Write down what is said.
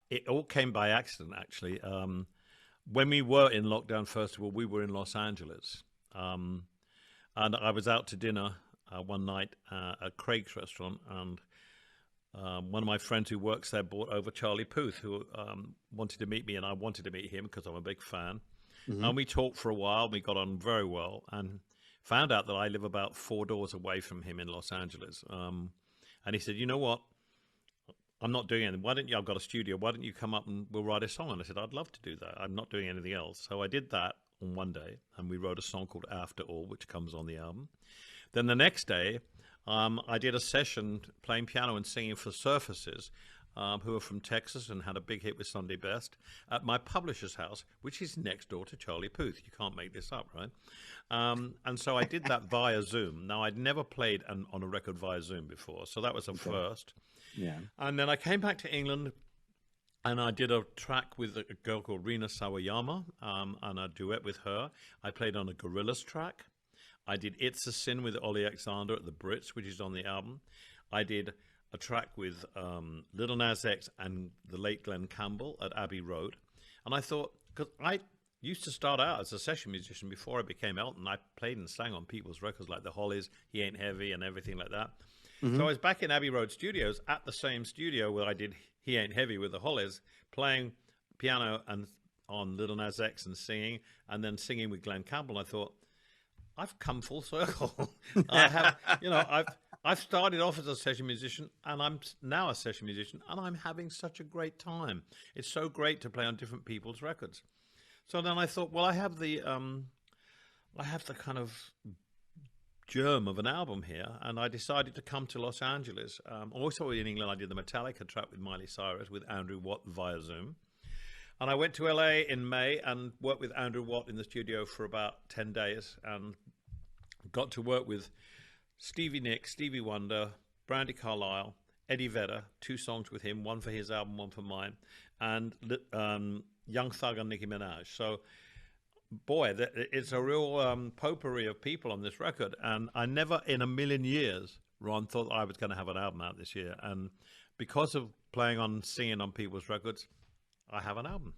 it all came by accident, actually. When we were in lockdown, first of all, we were in Los Angeles. And I was out to dinner one night at Craig's restaurant, and one of my friends who works there brought over Charlie Puth, who wanted to meet me, and I wanted to meet him because I'm a big fan. And we talked for a while. We got on very well, and found out that I live about 4 doors away from him in Los Angeles. And he said, "You know what? I'm not doing anything. Why don't you? I've got a studio. Why don't you come up and we'll write a song?" And I said, "I'd love to do that. I'm not doing anything else." So I did that on one day, and we wrote a song called "After All," which comes on the album. Then the next day, I did a session playing piano and singing for Surfaces, who are from Texas and had a big hit with Sunday Best, at my publisher's house, which is next door to Charlie Puth. You can't make this up, right? And so I did that via Zoom. Now, I'd never played on a record via Zoom before, so that was a first. Yeah. And then I came back to England, and I did a track with a girl called Rina Sawayama, and a duet with her. I played on a Gorillaz track. I did It's a Sin with Ollie Alexander at the Brits, which is on the album. I did a track with Lil Nas X and the late Glenn Campbell at Abbey Road. And I thought, because I used to start out as a session musician before I became Elton. I played and sang on people's records like the Hollies, He Ain't Heavy, and everything like that. So I was back in Abbey Road Studios, at the same studio where I did He Ain't Heavy with the Hollies, playing piano and on Lil Nas X and singing, and then singing with Glenn Campbell. And I thought, I've come full circle. I've started off as a session musician, and I'm now a session musician, and I'm having such a great time. It's so great to play on different people's records. So then I thought, well, I have the kind of germ of an album here, and I decided to come to Los Angeles. Also in England, I did the Metallica track with Miley Cyrus with Andrew Watt via Zoom. And I went to LA in May and worked with Andrew Watt in the studio for about 10 days, and got to work with Stevie Nicks, Stevie Wonder, Brandy Carlisle, Eddie Vedder, 2 songs with him, one for his album, one for mine, and Young Thug and Nicki Minaj. So, boy, it's a real potpourri of people on this record. And I never in a million years, Ron, thought I was going to have an album out this year. And because of playing on, singing on people's records, I have an album.